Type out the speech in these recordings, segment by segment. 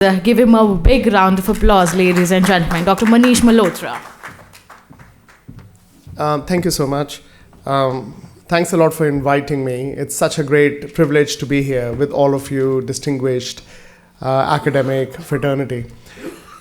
Give him a big round of applause, ladies and gentlemen. Dr. Manish Malhotra. Thank you so much. Thanks a lot for inviting me. It's such a great privilege to be here with all of you distinguished academic fraternity.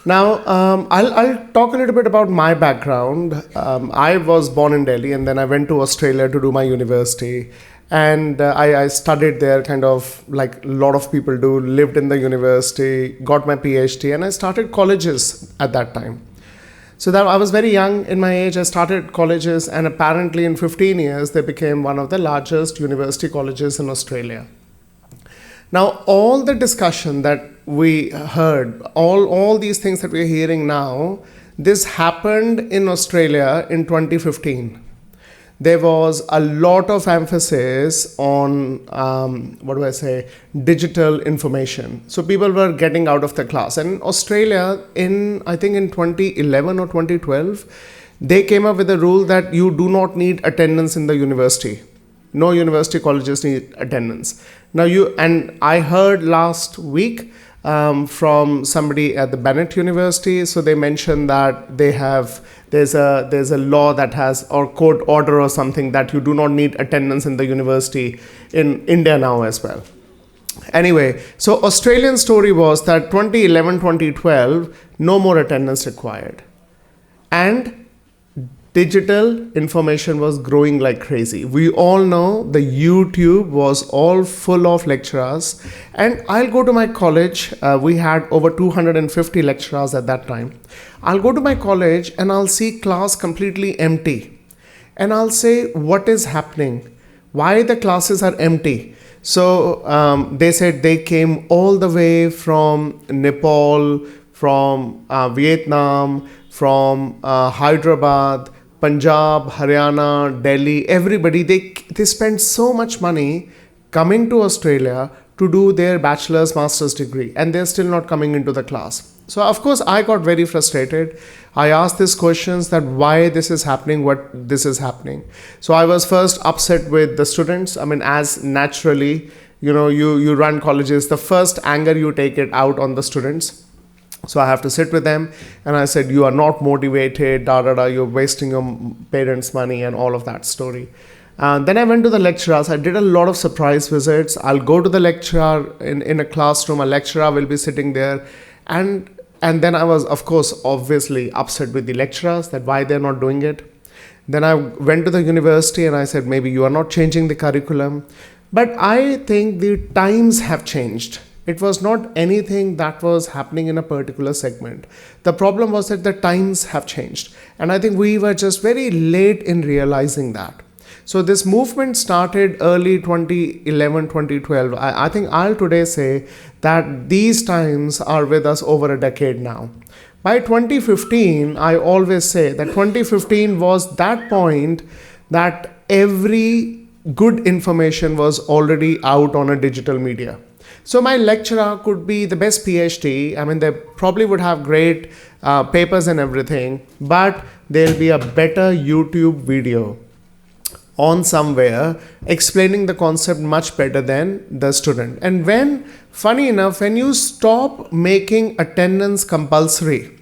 Now, I'll talk a little bit about my background. I was born in Delhi and then I went to Australia to do my university. And I studied there kind of like a lot of people do, lived in the university, got my PhD, and I started colleges at that time. So that I was very young in my age, I started colleges, and apparently in 15 years, they became one of the largest university colleges in Australia. Now, all the discussion that we heard, all these things that we're hearing now, this happened in Australia in 2015. There was a lot of emphasis on, digital information. So people were getting out of the class. And in Australia, I think in 2011 or 2012, they came up with a rule that you do not need attendance in the university. No university colleges need attendance. Now I heard last week from somebody at the Bennett University, so they mentioned that there's a law that has, or court order or something, that you do not need attendance in the university in India now as well. Anyway, so Australian story was that 2011, 2012, no more attendance required. And digital information was growing like crazy. We all know the YouTube was all full of lecturers. And I'll go to my college. We had over 250 lecturers at that time. I'll go to my college and I'll see class completely empty. And I'll say, what is happening? Why the classes are empty? So they said they came all the way from Nepal, from Vietnam, from Hyderabad, Punjab, Haryana, Delhi, everybody, they spent so much money coming to Australia to do their bachelor's, master's degree, and they're still not coming into the class. So of course I got very frustrated. I asked these questions that why this is happening, what this is happening. So I was first upset with the students. I mean, as naturally, you run colleges, the first anger you take it out on the students. So I have to sit with them and I said, you are not motivated, you're wasting your parents' money and all of that story. Then I went to the lecturers. I did a lot of surprise visits. I'll go to the lecturer in a classroom, a lecturer will be sitting there. And then I was, of course, obviously upset with the lecturers that why they're not doing it. Then I went to the university and I said, maybe you are not changing the curriculum. But I think the times have changed. It was not anything that was happening in a particular segment. The problem was that the times have changed. And I think we were just very late in realizing that. So this movement started early 2011, 2012. I think I'll today say that these times are with us over a decade now. By 2015, I always say that 2015 was that point that every good information was already out on a digital media. So my lecturer could be the best PhD. I mean, they probably would have great papers and everything, but there'll be a better YouTube video on somewhere explaining the concept much better than the student. And funny enough, when you stop making attendance compulsory,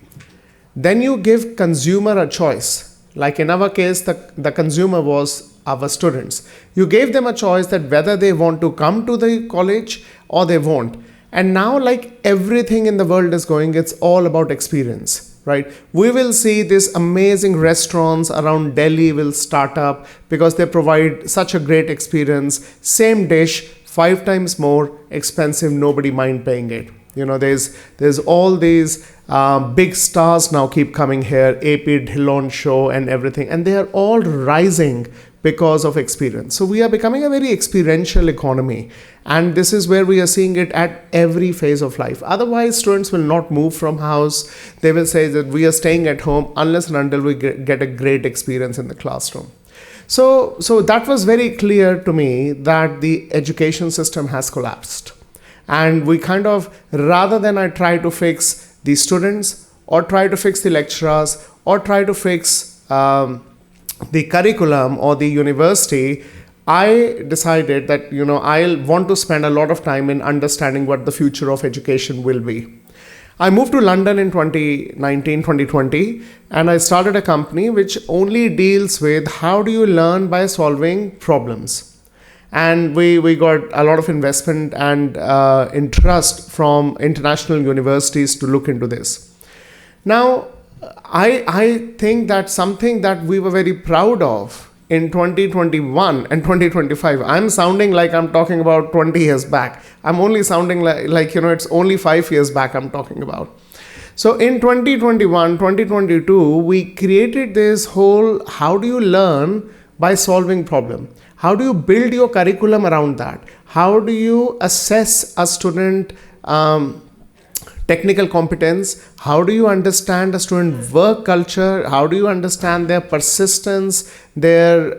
then you give consumer a choice. Like in our case, the consumer was our students. You gave them a choice that whether they want to come to the college or they won't. And now, like everything in the world is going, it's all about experience, right? We will see these amazing restaurants around Delhi will start up because they provide such a great experience. Same dish, 5 times more expensive, nobody mind paying it. There's all these big stars now keep coming here, AP Dhillon show and everything, and they are all rising because of experience. So we are becoming a very experiential economy, and this is where we are seeing it at every phase of life. Otherwise, students will not move from house. They will say that we are staying at home unless and until we get a great experience in the classroom. So that was very clear to me that the education system has collapsed. And we kind of, rather than I try to fix the students or try to fix the lecturers or try to fix the curriculum or the university, I decided that, I'll want to spend a lot of time in understanding what the future of education will be. I moved to London in 2019, 2020, and I started a company which only deals with how do you learn by solving problems. And we got a lot of investment and interest from international universities to look into this. Now, I think that something that we were very proud of in 2021 and 2025, I'm sounding like I'm talking about 20 years back. I'm only sounding like it's only 5 years back I'm talking about. So in 2021, 2022, we created this whole how do you learn by solving problem? How do you build your curriculum around that? How do you assess a student technical competence? How do you understand a student work culture? How do you understand their persistence, their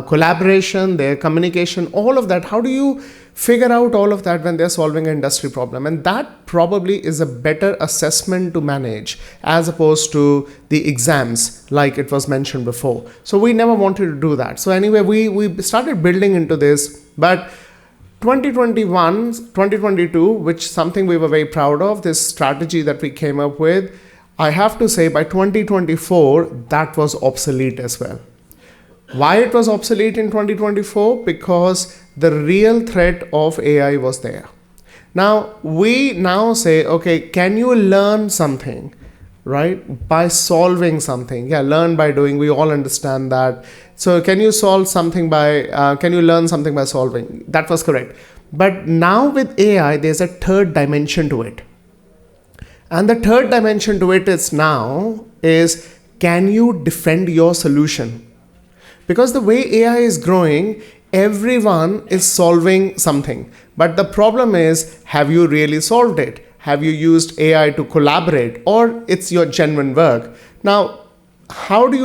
collaboration, their communication, all of that? How do you figure out all of that when they're solving an industry problem? And that probably is a better assessment to manage as opposed to the exams like it was mentioned before. So we never wanted to do that. So anyway, we started building into this, but 2021, 2022, which something we were very proud of, this strategy that we came up with, I have to say by 2024, that was obsolete as well. Why it was obsolete in 2024? Because the real threat of AI was there. Now, we now say, okay, can you learn something, right, by solving something? Yeah, learn by doing, we all understand that. So can you solve something can you learn something by solving? That was correct. But now with AI, there's a third dimension to it. And the third dimension to it is can you defend your solution? Because the way AI is growing, everyone is solving something. But the problem is, have you really solved it? Have you used AI to collaborate, or it's your genuine work? Now, how do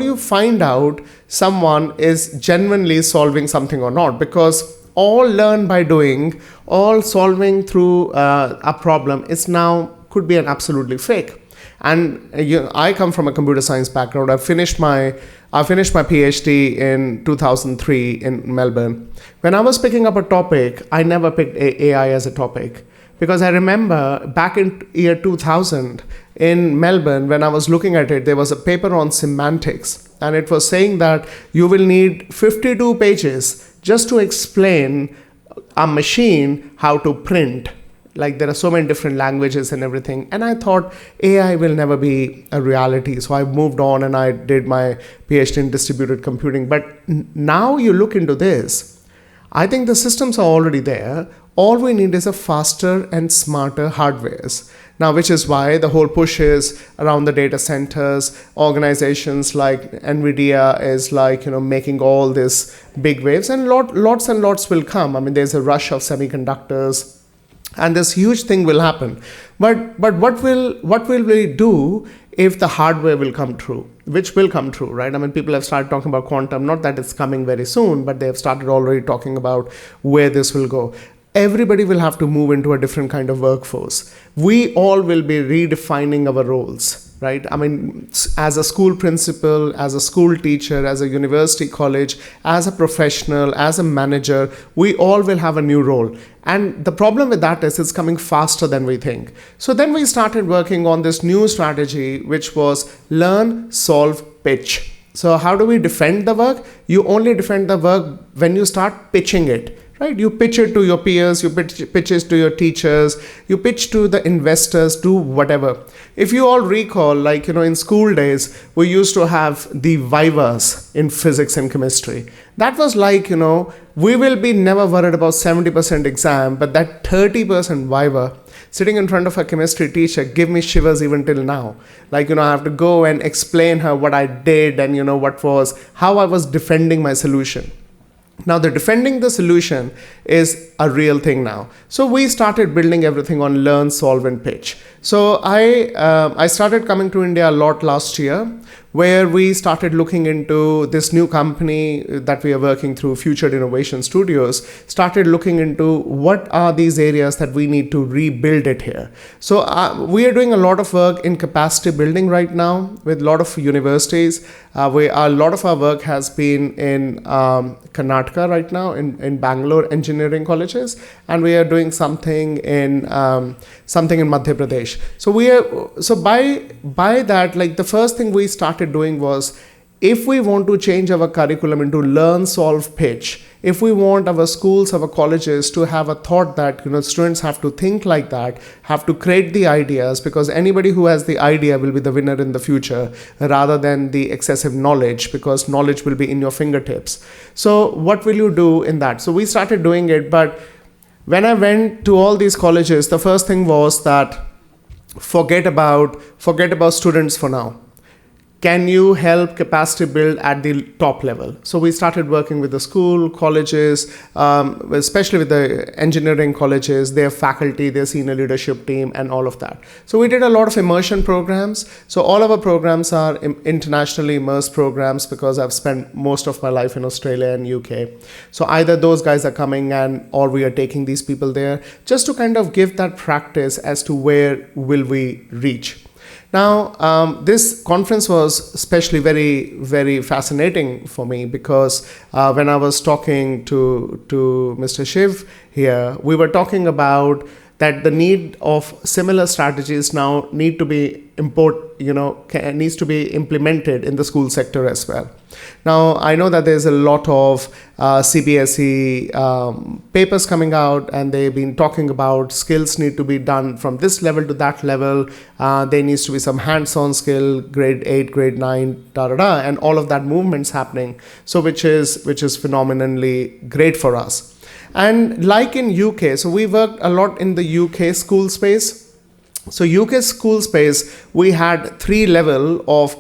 you find out someone is genuinely solving something or not? Because all learn by doing, all solving through a problem is now could be an absolutely fake. And I come from a computer science background. I finished my PhD in 2003 in Melbourne. When I was picking up a topic, I never picked AI as a topic. Because I remember back in year 2000 in Melbourne, when I was looking at it, there was a paper on semantics. And it was saying that you will need 52 pages just to explain a machine how to print. Like there are so many different languages and everything. And I thought AI will never be a reality. So I moved on and I did my PhD in distributed computing. But now you look into this, I think the systems are already there. All we need is a faster and smarter hardwares. Now, which is why the whole push is around the data centers. Organizations like NVIDIA is making all these big waves, and lots and lots will come. I mean, there's a rush of semiconductors, and this huge thing will happen. But what will we do if the hardware will come true? Which will come true, right? I mean, people have started talking about quantum. Not that it's coming very soon, but they have started already talking about where this will go. Everybody will have to move into a different kind of workforce. We all will be redefining our roles, right? I mean, as a school principal, as a school teacher, as a university college, as a professional, as a manager, we all will have a new role. And the problem with that is it's coming faster than we think. So then we started working on this new strategy, which was learn, solve, pitch. So how do we defend the work? You only defend the work when you start pitching it. Right? You pitch it to your peers, you pitch it to your teachers, you pitch to the investors, do whatever. If you all recall, in school days, we used to have the vivas in physics and chemistry. That was we will be never worried about 70% exam, but that 30% viva, sitting in front of a chemistry teacher, give me shivers even till now. I have to go and explain her what I did and how I was defending my solution. Now, the defending the solution is a real thing now. So we started building everything on learn, solve, and pitch. So I started coming to India a lot last year. where we started looking into this new company that we are working through, Futred Innovation Studios, started looking into what are these areas that we need to rebuild it here. So we are doing a lot of work in capacity building right now with a lot of universities. A lot of our work has been in Karnataka right now, in Bangalore engineering colleges, and we are doing something in Madhya Pradesh. So by that, like the first thing we started doing was, if we want to change our curriculum into learn, solve, pitch, if we want our schools, our colleges to have a thought that students have to think like that, have to create the ideas, because anybody who has the idea will be the winner in the future, rather than the excessive knowledge, because knowledge will be in your fingertips. So what will you do in that? So we started doing it, but when I went to all these colleges, the first thing was that forget about students for now. Can you help capacity build at the top level? So we started working with the school, colleges, especially with the engineering colleges, their faculty, their senior leadership team, and all of that. So we did a lot of immersion programs. So all of our programs are internationally immersed programs, because I've spent most of my life in Australia and UK. So either those guys are coming or we are taking these people there, just to kind of give that practice as to where will we reach. Now, this conference was especially very, very fascinating for me, because when I was talking to Mr. Shiv here, we were talking about that the need of similar strategies now needs to be implemented in the school sector as well. Now, I know that there's a lot of CBSE papers coming out, and they've been talking about skills need to be done from this level to that level. There needs to be some hands-on skill, grade 8, grade 9, and all of that movement's happening. So which is phenomenally great for us. And like in UK, so we worked a lot in the UK school space. So UK school space, we had 3 levels of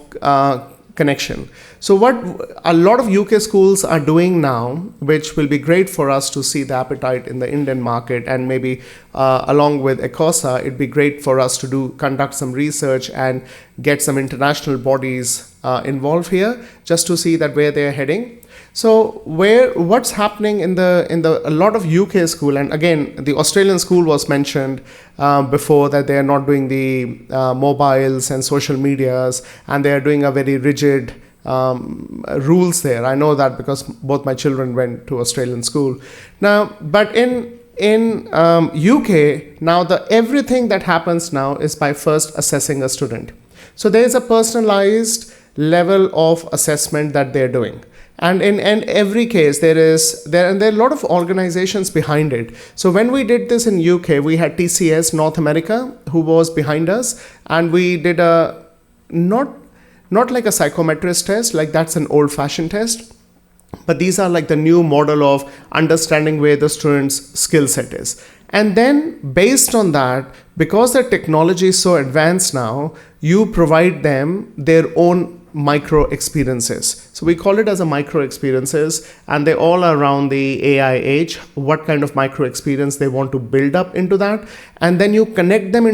connection. So what a lot of UK schools are doing now, which will be great for us to see the appetite in the Indian market, and maybe along with ICOSA, it'd be great for us to conduct some research and get some international bodies involved here, just to see that where they're heading. So what's happening in a lot of UK school, and again the Australian school was mentioned before, that they are not doing the mobiles and social medias, and they are doing a very rigid rules there. I know that because both my children went to Australian school. Now, but in UK now, everything that happens now is by first assessing a student. So there is a personalized level of assessment that they're doing. And in every case, there are a lot of organizations behind it. So when we did this in UK, we had TCS North America, who was behind us, and we did a not like a psychometrist test, like that's an old-fashioned test, but these are like the new model of understanding where the student's skill set is. And then based on that, because the technology is so advanced now, you provide them their own micro experiences. So we call it as a micro experiences, and they all are around the AI age, what kind of micro experience they want to build up into that. And then you connect them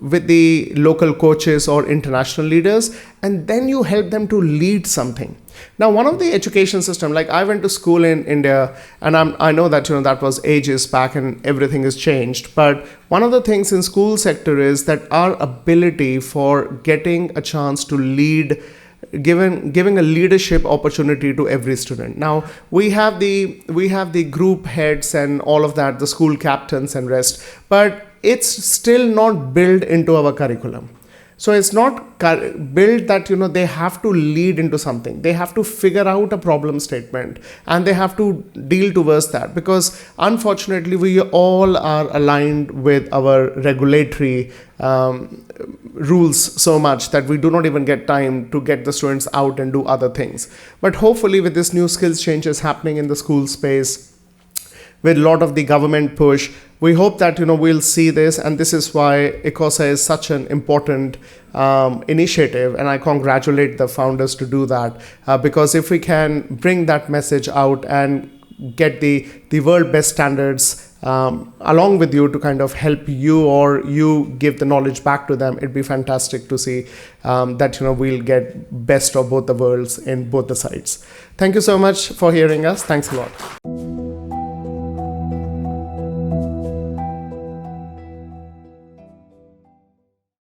with the local coaches or international leaders, and then you help them to lead something. Now, one of the education system, like I went to school in India, and I know that that was ages back and everything has changed. But one of the things in school sector is that our ability for getting a chance to lead, giving a leadership opportunity to every student. Now we have the group heads and all of that, the school captains and rest, but it's still not built into our curriculum. So it's not built that they have to lead into something. They have to figure out a problem statement, and they have to deal towards that, because unfortunately we all are aligned with our regulatory rules so much that we do not even get time to get the students out and do other things. But hopefully with this new skills changes happening in the school space, with a lot of the government push, we hope that we'll see this, and this is why ICOSA is such an important initiative, and I congratulate the founders to do that, because if we can bring that message out and get the world best standards along with you to kind of help you, or you give the knowledge back to them. It'd be fantastic to see that we'll get best of both the worlds in both the sides. Thank you so much for hearing us. Thanks a lot.